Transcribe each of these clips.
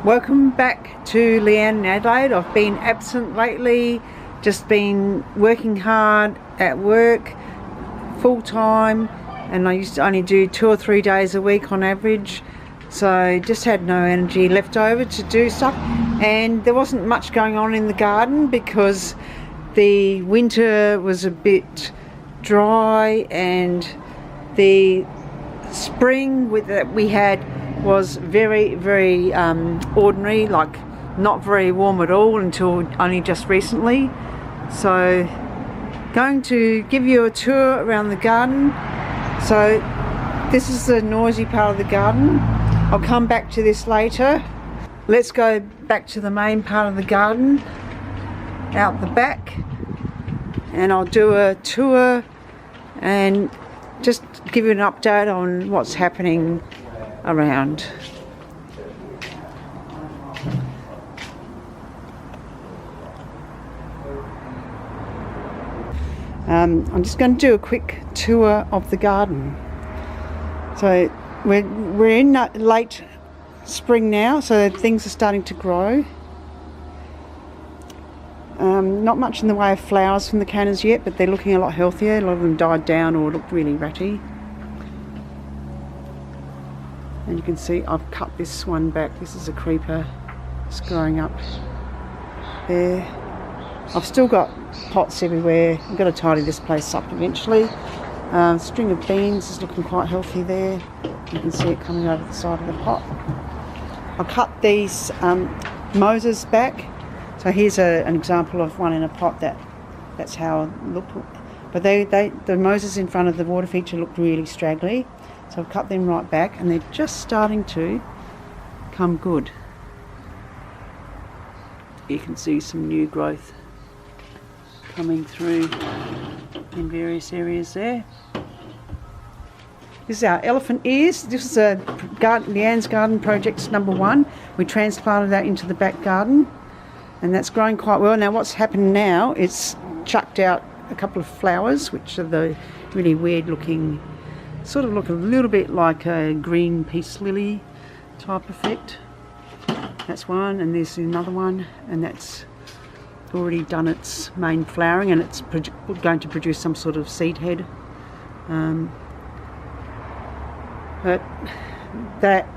Welcome back to Leanne in Adelaide. I've been absent lately, just been working hard at work, full time, and I used to only do 2 or 3 days a week on average, so just had no energy left over to do stuff. And there wasn't much going on in the garden because the winter was a bit dry and the spring that we had was very ordinary, like not very warm at all until only just recently. So going to give you a tour around the garden. So this is the noisy part of the garden. I'll come back to this later. Let's go back to the main part of the garden out the back, and I'll do a tour and just give you an update on what's happening around. I'm just going to do a quick tour of the garden. So we're in late spring now, so things are starting to grow. Not much in the way of flowers from the cannas yet, but they're looking a lot healthier. A lot of them died down or looked really ratty. And you can see I've cut this one back. This is a creeper. It's growing up there. I've still got pots everywhere. I'm going to tidy this place up eventually. String of beans is looking quite healthy there. You can see it coming over the side of the pot. I cut these moses back. So here's an example of one in a pot that's how it looked. But the moses in front of the water feature looked really straggly. So I've cut them right back and they're just starting to come good. You can see some new growth coming through in various areas there. This is our elephant ears. This is Leanne's garden project's #1. We transplanted that into the back garden and that's growing quite well. Now what's happened now, it's chucked out a couple of flowers, which are the really weird looking, sort of look a little bit like a green peace lily type effect. That's one, and there's another one, and that's already done its main flowering, and it's going to produce some sort of seed head. But that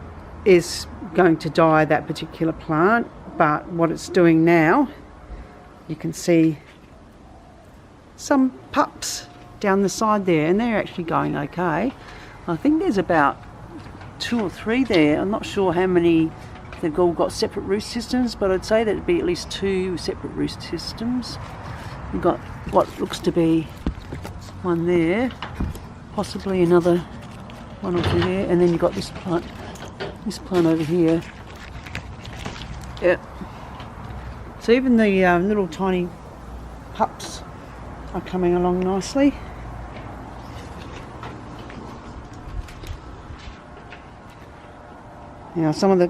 is going to die, that particular plant. But what it's doing now, you can see some pups down the side there, and they're actually going okay. I think there's about 2 or 3 there. I'm not sure how many. They've all got separate root systems, but I'd say there'd be at least 2 separate root systems. You've got what looks to be one there, possibly another 1 or 2 there, and then you've got this plant over here. Yep. So even the little tiny pups are coming along nicely. Now some of the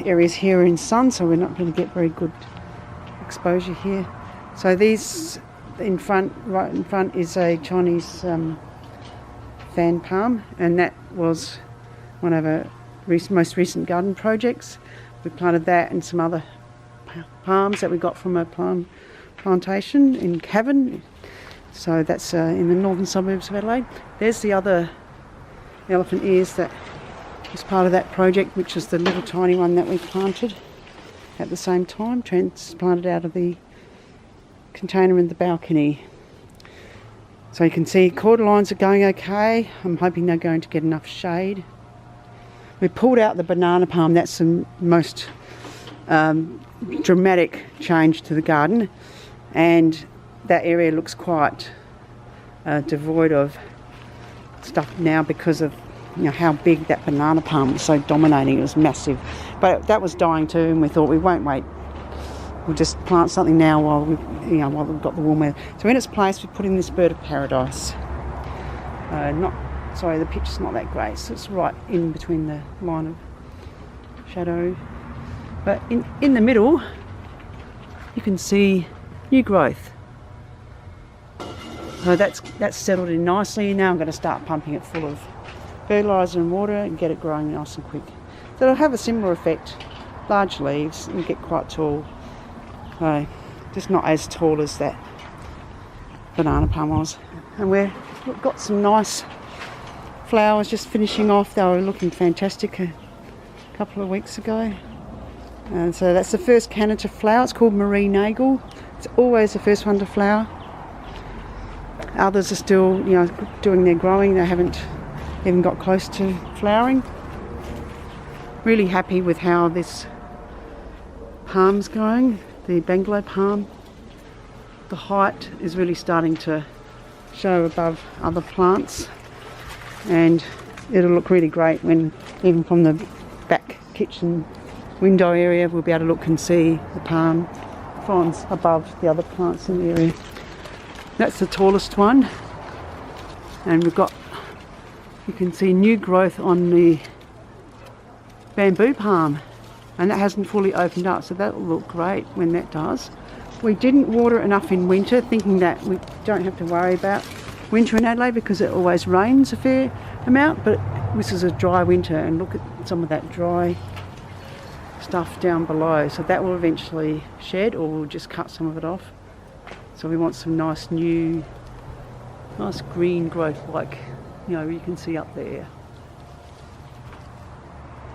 areas here are in sun, so we're not going to get very good exposure here. So these in front, right in front, is a Chinese fan palm, and that was one of our most recent garden projects. We planted that and some other palms that we got from a palm plantation in Cavan. So that's in the northern suburbs of Adelaide. There's the other elephant ears that was part of that project, which is the little tiny one that we planted at the same time, transplanted out of the container in the balcony. So you can see cordylines are going okay. I'm hoping they're going to get enough shade. We pulled out the banana palm. That's the most dramatic change to the garden, and that area looks quite devoid of stuff now because of how big that banana palm was, so dominating. It was massive, but that was dying too, and we thought we won't wait. We'll just plant something now while we've got the warm weather. So in its place, we put in this bird of paradise. The picture's not that great, so it's right in between the line of shadow. But in the middle, you can see new growth. So that's settled in nicely. Now I'm going to start pumping it full of fertiliser and water and get it growing nice and quick. So it'll have a similar effect large leaves and get quite tall. So just not as tall as that banana palm was. And we've got some nice flowers just finishing off. They were looking fantastic a couple of weeks ago. And so that's the first canna to flower. It's called Marie Nagel. It's always the first one to flower. Others are still, doing their growing. They haven't even got close to flowering. Really happy with how this palm's going, the bungalow palm. The height is really starting to show above other plants, and it'll look really great when, even from the back kitchen window area, we'll be able to look and see the palm fronds above the other plants in the area. That's the tallest one, and we've got, you can see new growth on the bamboo palm, and that hasn't fully opened up, so that will look great when that does. We didn't water enough in winter, thinking that we don't have to worry about winter in Adelaide because it always rains a fair amount, but this is a dry winter, and look at some of that dry stuff down below, so that will eventually shed, or we'll just cut some of it off. So we want some nice green growth, like you can see up there.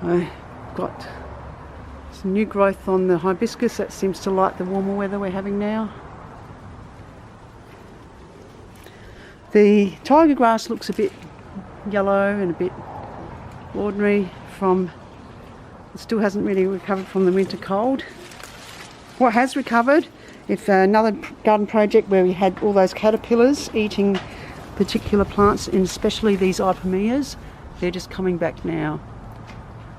I've got some new growth on the hibiscus. That seems to like the warmer weather we're having now. The tiger grass looks a bit yellow and a bit ordinary it still hasn't really recovered from the winter cold. What has recovered, if another garden project where we had all those caterpillars eating particular plants, and especially these ipomoeas, they're just coming back now,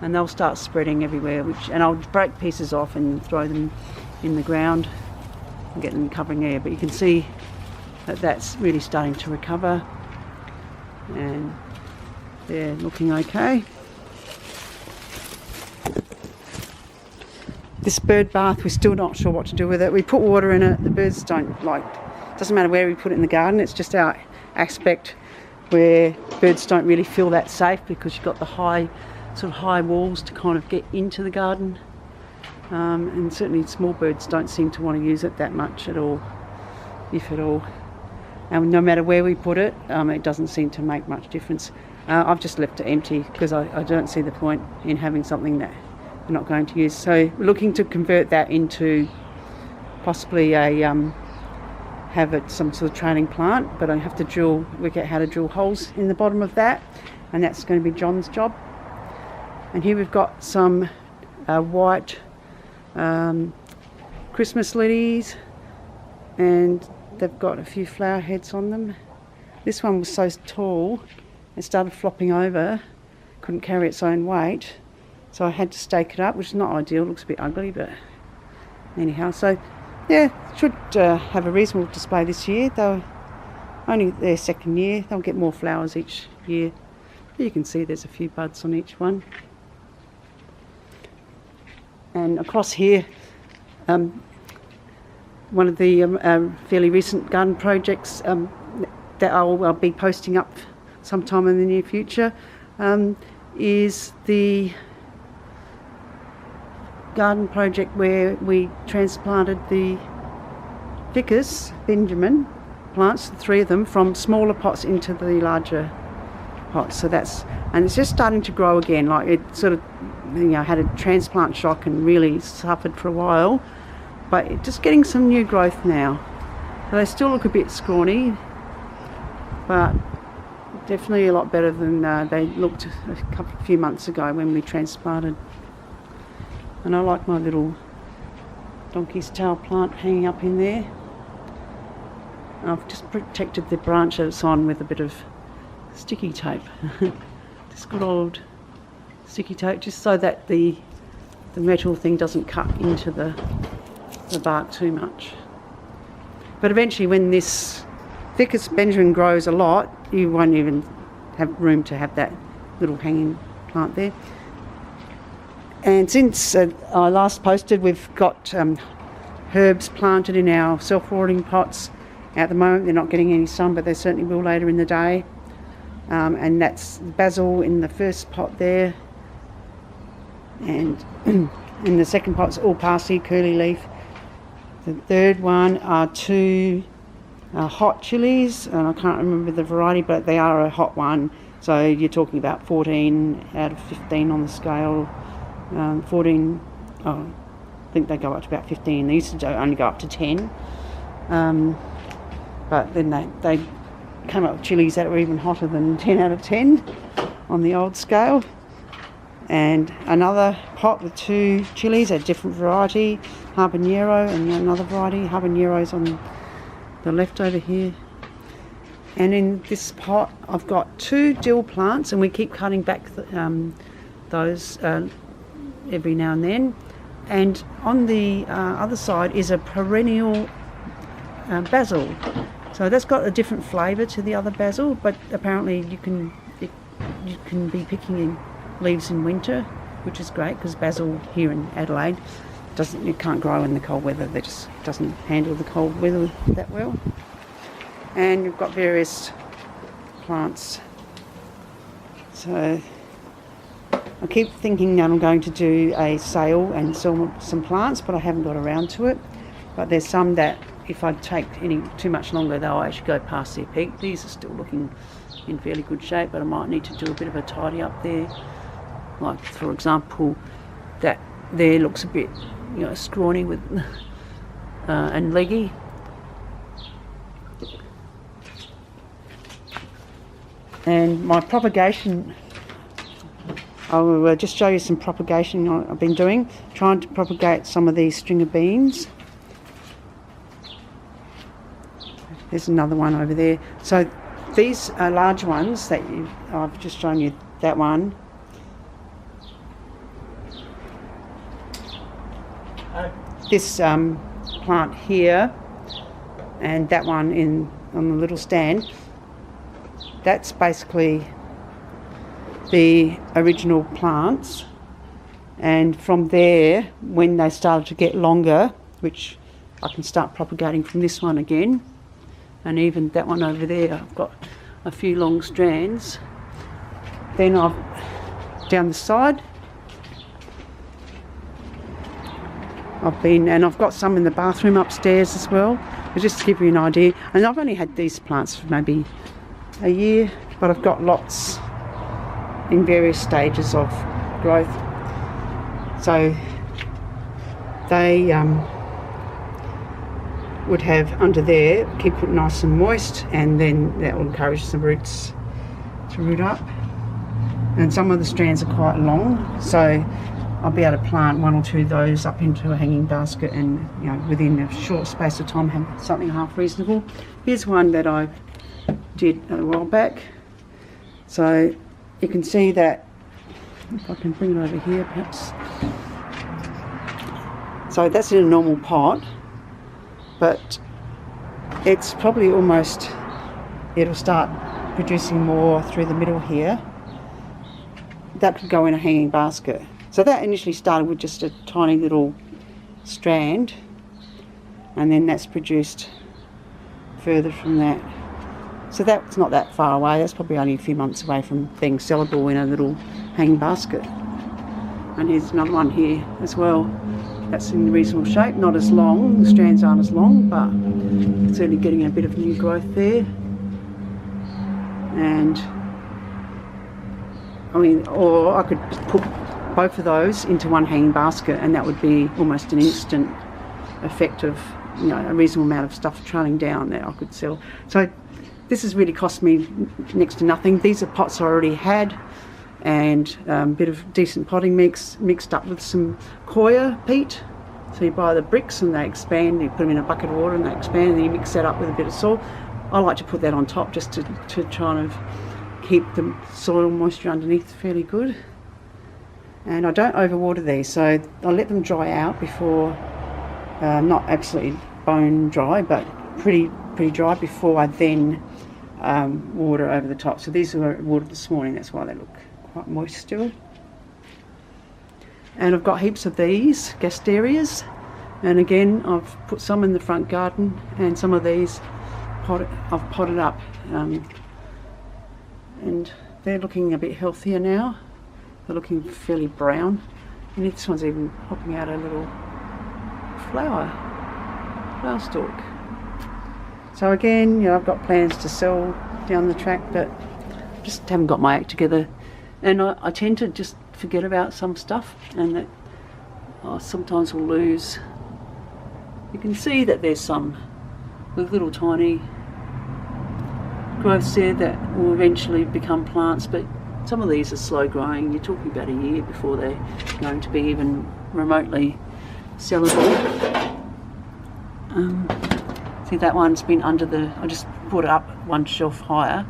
and they'll start spreading everywhere, and I'll break pieces off and throw them in the ground and get them covering air. But you can see that that's really starting to recover, and they're looking okay. This bird bath, we're still not sure what to do with it. We put water in it, the birds don't like, doesn't matter where we put it in the garden, it's just our aspect where birds don't really feel that safe, because you've got the high walls to kind of get into the garden, and certainly small birds don't seem to want to use it that much at all, if at all. And no matter where we put it, it doesn't seem to make much difference. I've just left it empty because I don't see the point in having something that we're not going to use. So we're looking to convert that into possibly have it some sort of training plant, but I have to work out how to drill holes in the bottom of that, and that's going to be John's job. And here we've got some white Christmas lilies, and they've got a few flower heads on them. This one was so tall, it started flopping over, couldn't carry its own weight, so I had to stake it up, which is not ideal, looks a bit ugly, but anyhow. So yeah, should have a reasonable display this year. They're only their second year, they'll get more flowers each year. You can see there's a few buds on each one. And across here, one of the fairly recent garden projects that I'll be posting up sometime in the near future is the garden project where we transplanted the ficus Benjamin plants, the 3 of them, from smaller pots into the larger pots. So and it's just starting to grow again. Like it sort of had a transplant shock and really suffered for a while, but it's just getting some new growth now. So they still look a bit scrawny, but definitely a lot better than they looked a few months ago when we transplanted. And I like my little donkey's tail plant hanging up in there. And I've just protected the branch that it's on with a bit of sticky tape. Just good old sticky tape, just so that the metal thing doesn't cut into the bark too much. But eventually, when this ficus Benjamin grows a lot, you won't even have room to have that little hanging plant there. And since I last posted, we've got herbs planted in our self-watering pots. At the moment they're not getting any sun, but they certainly will later in the day. And that's basil in the first pot there, and and the second pot's all parsley, curly leaf. The third one are 2 hot chilies, and I can't remember the variety, but they are a hot one. So you're talking about 14 out of 15 on the scale. 14, oh, I think they go up to about 15. They used to only go up to 10. But then they came up with chilies that were even hotter than 10 out of 10 on the old scale. And another pot with 2 chilies, a different variety, habanero, and another variety. Habanero's on the left over here. And in this pot I've got 2 dill plants, and we keep cutting back those every now and then. And on the other side is a perennial basil. So that's got a different flavour to the other basil, but apparently you can be picking leaves in winter, which is great, because basil here in Adelaide it can't grow in the cold weather. It just doesn't handle the cold weather that well. And we've got various plants. So I keep thinking that I'm going to do a sale and sell some plants, but I haven't got around to it. But there's some that if I take too much longer, they'll actually go past their peak. These are still looking in fairly good shape, but I might need to do a bit of a tidy up there. Like, for example, that there looks a bit, scrawny with and leggy. And my propagation, I'll just show you some propagation I've been doing, trying to propagate some of these stringer beans. There's another one over there. So these are large ones that I've just shown you, that one. This plant here, and that one on the little stand. That's basically the original plants, and from there, when they started to get longer, which I can start propagating from this one again, and even that one over there, I've got a few long strands. Then down the side, I've got some in the bathroom upstairs as well, but just to give you an idea. And I've only had these plants for maybe a year, but I've got lots in various stages of growth. So they would have under there, keep it nice and moist, and then that will encourage the roots to root up. And some of the strands are quite long, so I'll be able to plant 1 or 2 of those up into a hanging basket, and within a short space of time have something half reasonable. Here's one that I did a while back. So you can see that, if I can bring it over here perhaps. So that's in a normal pot, but it's probably almost, it'll start producing more through the middle here. That could go in a hanging basket. So that initially started with just a tiny little strand, and then that's produced further from that. So that's not that far away. That's probably only a few months away from being sellable in a little hanging basket. And here's another one here as well. That's in reasonable shape, not as long, the strands aren't as long, but certainly getting a bit of new growth there. And or I could put both of those into one hanging basket, and that would be almost an instant effect of a reasonable amount of stuff trailing down that I could sell. So this has really cost me next to nothing. These are pots I already had, and a bit of decent potting mix mixed up with some coir peat. So you buy the bricks and they expand, you put them in a bucket of water and they expand, and then you mix that up with a bit of soil. I like to put that on top just to try and keep the soil moisture underneath fairly good. And I don't overwater these, so I let them dry out before, not absolutely bone dry, but pretty dry, before I then water over the top. So these were watered this morning, that's why they look quite moist still. And I've got heaps of these gasterias, and again I've put some in the front garden, and some of these I've potted up, and they're looking a bit healthier now. They're looking fairly brown, And this one's even popping out a little flower stalk. So again, you know, I've got plans to sell down the track, but just haven't got my act together. And I tend to just forget about some stuff, and that I sometimes will lose. You can see that there's some with little tiny growths there that will eventually become plants, but some of these are slow growing. You're talking about a year before they're going to be even remotely sellable. See, that one's been under the, I just put it up one shelf higher.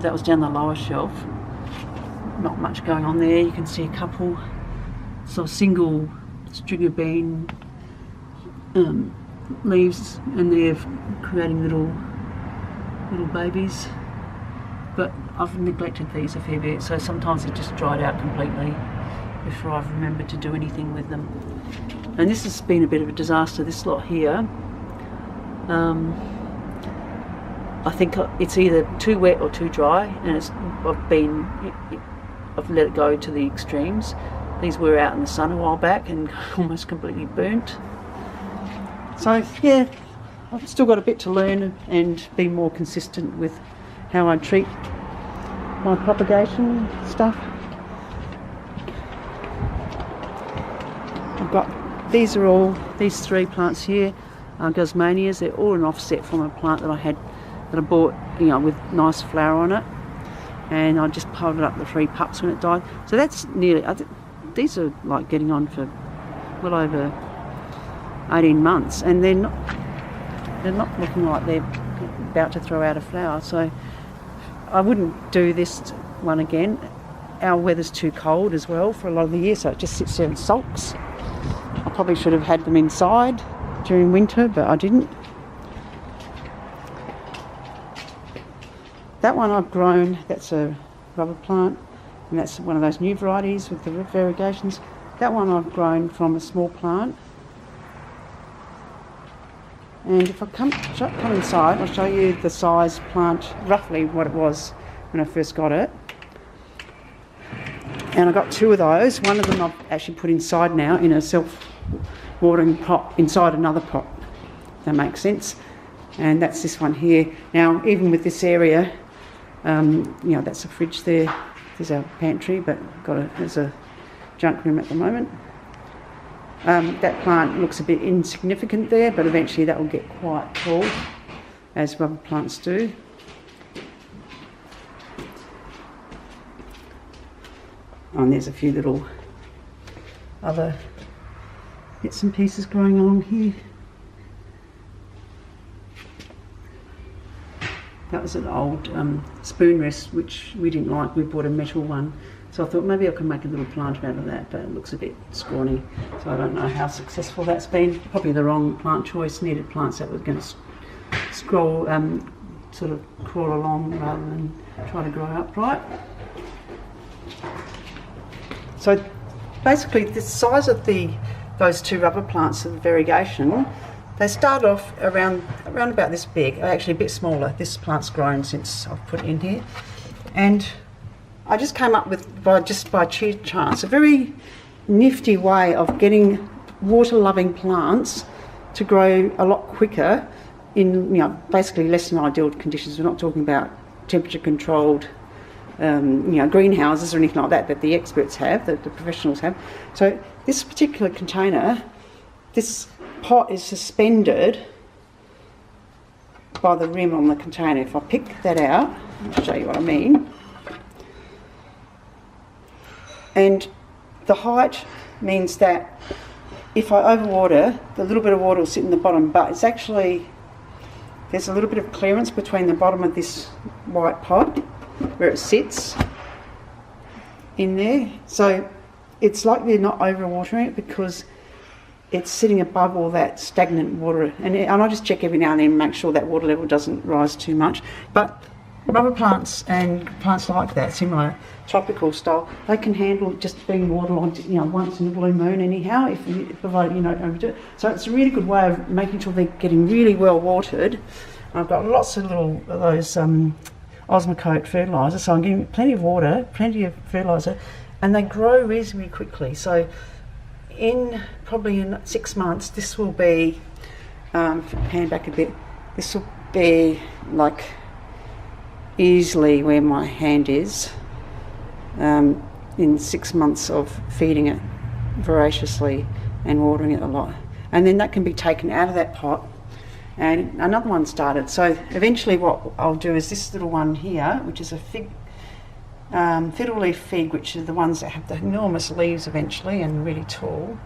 That was down the lower shelf. Not much going on there. You can see a couple sort of single stringer bean leaves, and they're creating little babies. But I've neglected these a fair bit, so sometimes they've just dried out completely before I've remembered to do anything with them. And this has been a bit of a disaster, this lot here. I think it's either too wet or too dry, and I've let it go to the extremes. These were out in the sun a while back and almost completely burnt. So yeah, I've still got a bit to learn and be more consistent with how I treat my propagation stuff. I've got, these three plants here are Gosmanias. They're all an offset from a plant that I bought, you know, with nice flower on it, and I just piled up the 3 pups when it died. So that's nearly, these are like getting on for well over 18 months, and they're not looking like they're about to throw out a flower. So I wouldn't do this one again. Our weather's too cold as well for a lot of the year, so it just sits there and sulks. I probably should have had them inside during winter, but I didn't. That one I've grown, that's a rubber plant, and that's one of those new varieties with the variegations. That one I've grown from a small plant. And if I come inside, I'll show you the size plant, roughly what it was when I first got it. And I got 2 of those. One of them I've actually put inside now in a self-watering pot inside another pot. If that makes sense. And that's this one here. Now, even with this area, you know, that's a fridge there. There's our pantry, but there's a junk room at the moment. That plant looks a bit insignificant there, but eventually that will get quite tall, as rubber plants do. And there's a few little other bits and pieces growing along here. That was an old spoon rest, which we didn't like. We bought a metal one. So I thought maybe I could make a little plant out of that, but it looks a bit scrawny. So I don't know how successful that's been. Probably the wrong plant choice. Needed plants that were going to scroll, sort of crawl along rather than try to grow upright. So basically the size of those 2 rubber plants of the variegation, they start off around about this big, actually a bit smaller. This plant's grown since I've put it in here. And I just came up with, by sheer chance, a very nifty way of getting water-loving plants to grow a lot quicker in, you know, basically less than ideal conditions. We're not talking about temperature-controlled, you know, greenhouses or anything like that the experts have, that the professionals have. So this particular container, this pot is suspended by the rim on the container. If I pick that out, I'll show you what I mean. And the height means that if I overwater, the little bit of water will sit in the bottom, but it's actually, there's a little bit of clearance between the bottom of this white pot where it sits in there. So it's like they're not overwatering it because it's sitting above all that stagnant water. And I just check every now and then and make sure that water level doesn't rise too much. But rubber plants and plants like that, similar tropical style, they can handle just being waterlogged, you know, once in a blue moon anyhow, provided you don't overdo it. So it's a really good way of making sure they're getting really well watered. I've got lots of little of those Osmocote fertiliser, so I'm getting plenty of water, plenty of fertiliser, and they grow reasonably quickly. So in probably in 6 months, this will be, hand back a bit, this will be like easily where my hand is, in 6 months of feeding it voraciously and watering it a lot. And then that can be taken out of that pot and another one started. So eventually what I'll do is this little one here, which is a fig, fiddle leaf fig, which are the ones that have the enormous leaves eventually and really tall.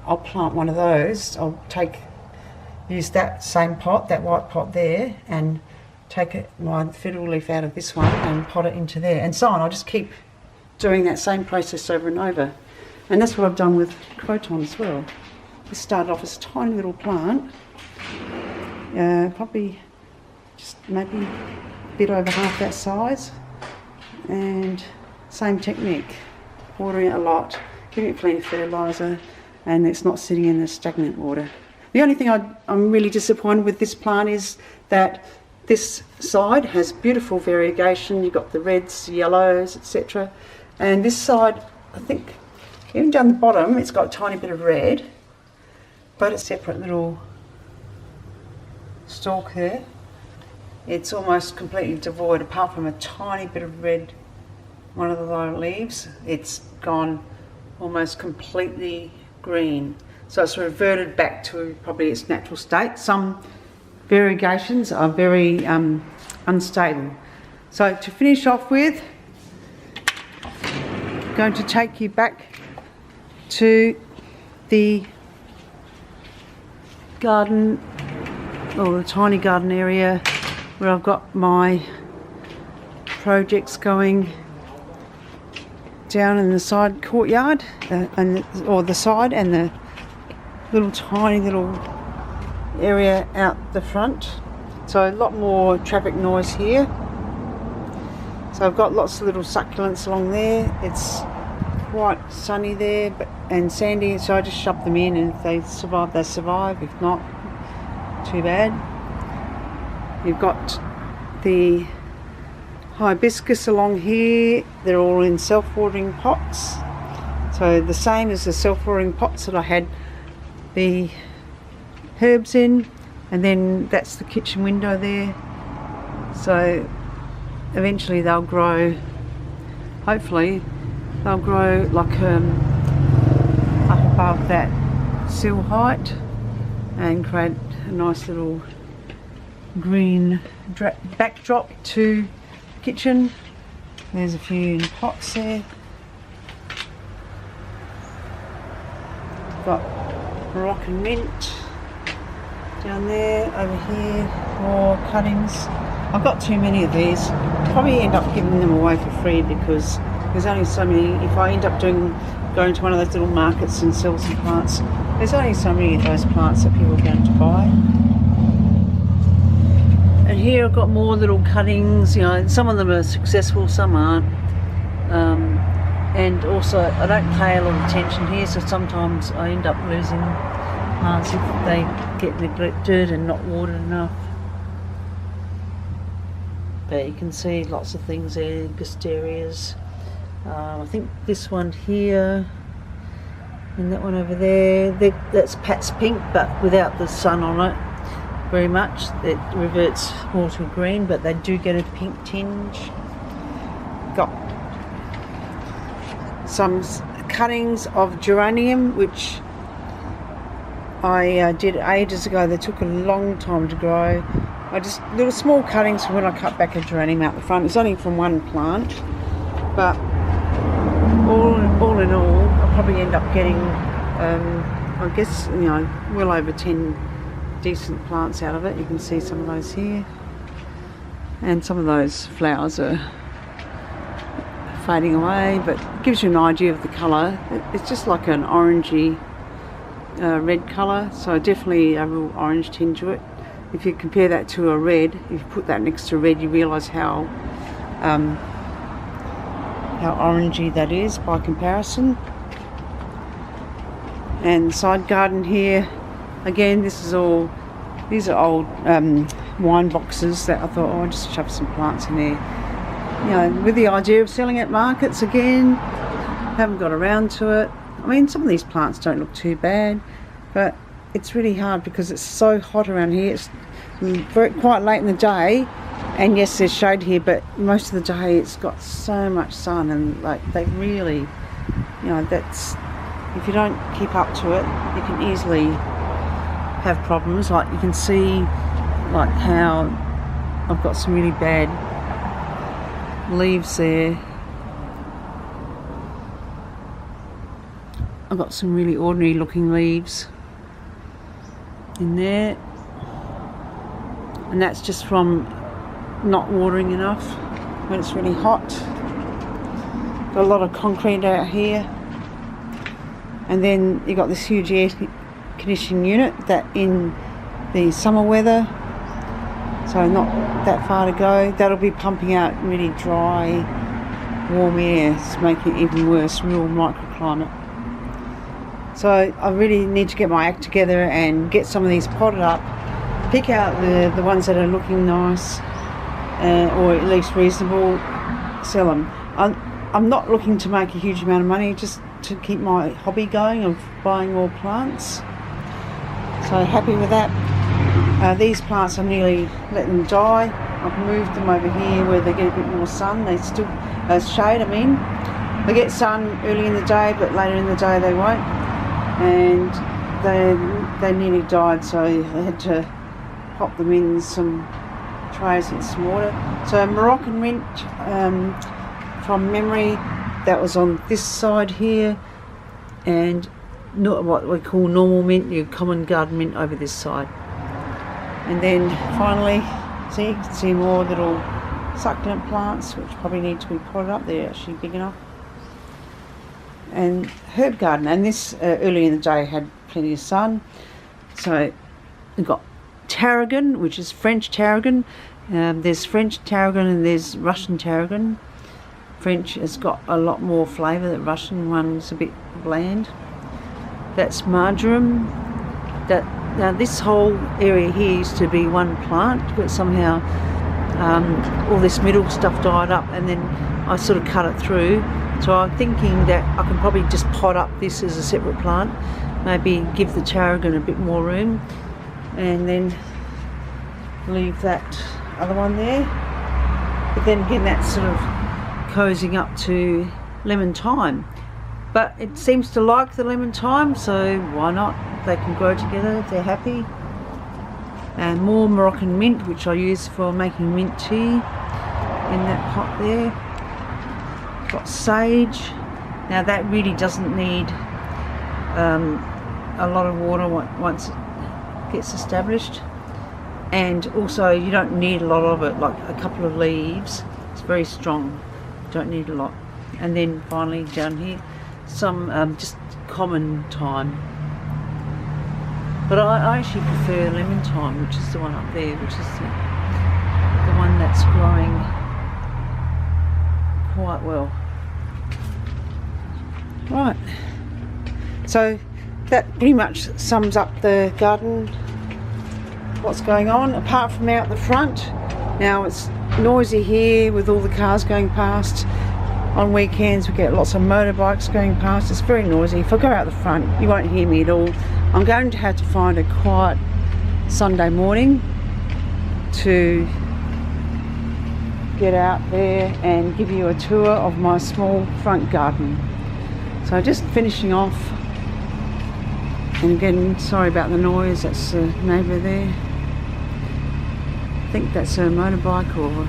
I'll plant one of those. I'll use that same pot, that white pot there, and take my fiddle leaf out of this one and pot it into there, and so on. I'll just keep doing that same process over and over. And that's what I've done with croton as well. This started off as a tiny little plant, probably just maybe a bit over half that size, and same technique, watering it a lot, giving it plenty of fertiliser, and it's not sitting in the stagnant water. The only thing I'm really disappointed with this plant is that this side has beautiful variegation. You've got the reds, yellows, etc. And this side, I think, even down the bottom, it's got a tiny bit of red, but a separate little stalk there. It's almost completely devoid, apart from a tiny bit of red, one of the lower leaves. It's gone almost completely green. So it's reverted back to probably its natural state. Some variegations are very unstable. So to finish off with, I'm going to take you back to the garden, or the tiny garden area where I've got my projects going down in the side courtyard, or the side, and the little tiny little area out the front. So a lot more traffic noise here. So I've got lots of little succulents along there. It's quite sunny there and sandy, so I just shove them in, and if they survive, they survive. If not, too bad. You've got the hibiscus along here. They're all in self-watering pots. So the same as the self-watering pots that I had the herbs in, and then that's the kitchen window there. So eventually they'll grow, hopefully they'll grow like up above that sill height and create a nice little green backdrop to the kitchen. There's a few in pots there. Got Moroccan mint down there. Over here, more cuttings. I've got too many of these. Probably end up giving them away for free because there's only so many. If I end up going to one of those little markets and sell some plants, there's only so many of those plants that people are going to buy. And here I've got more little cuttings. You know, some of them are successful, some aren't. And also I don't pay a lot of attention here, so sometimes I end up losing plants if they get neglected and not watered enough. But you can see lots of things there, wisterias. I think this one here and that one over there, that's Pat's pink, but without the sun on it very much. It reverts more to green, but they do get a pink tinge. Got some cuttings of geranium, which I did ages ago. They took a long time to grow. Little small cuttings from when I cut back a geranium out the front. It's only from one plant, but all in all, I'll probably end up getting, I guess, you know, well over 10 decent plants out of it. You can see some of those here, and some of those flowers are fading away, but it gives you an idea of the colour. It's just like an orangey red colour, so definitely a real orange tinge to it. If you compare that to a red, if you put that next to red, you realise how orangey that is by comparison. And the side garden here, again, these are old wine boxes that I thought, oh, I'll just shove some plants in there. You know, with the idea of selling at markets again. Haven't got around to it. I mean, some of these plants don't look too bad, but it's really hard because it's so hot around here. It's quite late in the day, and yes, there's shade here, but most of the day it's got so much sun, and like they really, you know, that's, if you don't keep up to it, you can easily have problems. Like you can see like how I've got some really bad leaves there. I've got some really ordinary looking leaves in there, and that's just from not watering enough when it's really hot. Got a lot of concrete out here, and then you got this huge air conditioning unit that in the summer weather, so not that far to go, that'll be pumping out really dry warm air. It's making it even worse, real microclimate. So I really need to get my act together and get some of these potted up, pick out the ones that are looking nice, or at least reasonable, sell them. I'm not looking to make a huge amount of money, just to keep my hobby going of buying more plants. So happy with that. These plants, I nearly let them die. I've moved them over here where they get a bit more sun. They still, shade, I mean. They get sun early in the day, but later in the day they won't. And they nearly died, so I had to pop them in some trays and some water. So Moroccan mint, from memory, that was on this side here, and not what we call normal mint, your common garden mint over this side. And then finally, see, you can see more little succulent plants which probably need to be potted up. They're actually big enough. And herb garden, and this early in the day had plenty of sun. So we've got tarragon, which is French tarragon. There's French tarragon and there's Russian tarragon. French has got a lot more flavour. The Russian one's a bit bland. That's marjoram. Now this whole area here used to be one plant, but somehow all this middle stuff died up, and then I sort of cut it through. So I'm thinking that I can probably just pot up this as a separate plant, maybe give the tarragon a bit more room, and then leave that other one there. But then again, that's sort of cozying up to lemon thyme. But it seems to like the lemon thyme, so why not? They can grow together if they're happy. And more Moroccan mint, which I use for making mint tea, in that pot there. Got sage. Now that really doesn't need a lot of water once it gets established, and also you don't need a lot of it, like a couple of leaves. It's very strong, don't need a lot. And then finally down here some just common thyme, but I actually prefer lemon thyme, which is the one up there, which is the one that's growing quite well. Right, so that pretty much sums up the garden, what's going on, apart from out the front. Now it's noisy here with all the cars going past. On weekends we get lots of motorbikes going past. It's very noisy. If I go out the front, you won't hear me at all. I'm going to have to find a quiet Sunday morning to get out there and give you a tour of my small front garden. So just finishing off, and again, sorry about the noise. That's the neighbour there. I think that's a motorbike, or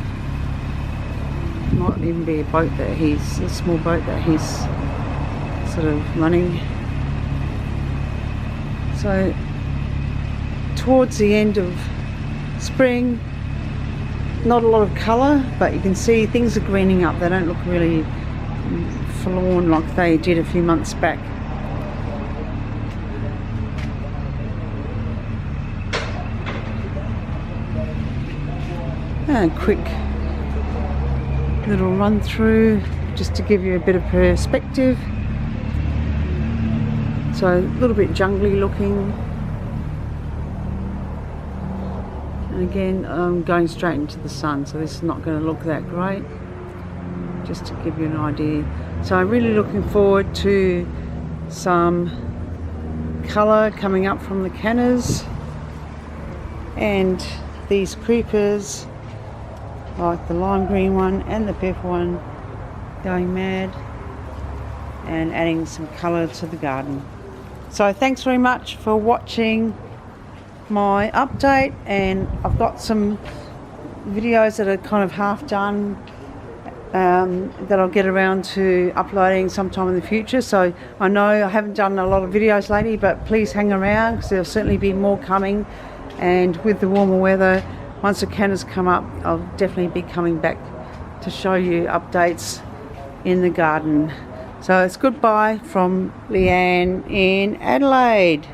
might even be a boat that he's, a small boat that he's sort of running. So towards the end of spring, not a lot of colour, but you can see things are greening up. They don't look really forlorn like they did a few months back. And a quick little run through just to give you a bit of perspective. So a little bit jungly looking, and again I'm going straight into the sun, so this is not going to look that great, just to give you an idea. So I'm really looking forward to some colour coming up from the cannas, and these creepers like the lime green one and the purple one going mad and adding some colour to the garden. So thanks very much for watching my update, and I've got some videos that are kind of half done that I'll get around to uploading sometime in the future. So I know I haven't done a lot of videos lately, but please hang around because there'll certainly be more coming, and with the warmer weather, once the cannas come up, I'll definitely be coming back to show you updates in the garden. So it's goodbye from Leanne in Adelaide.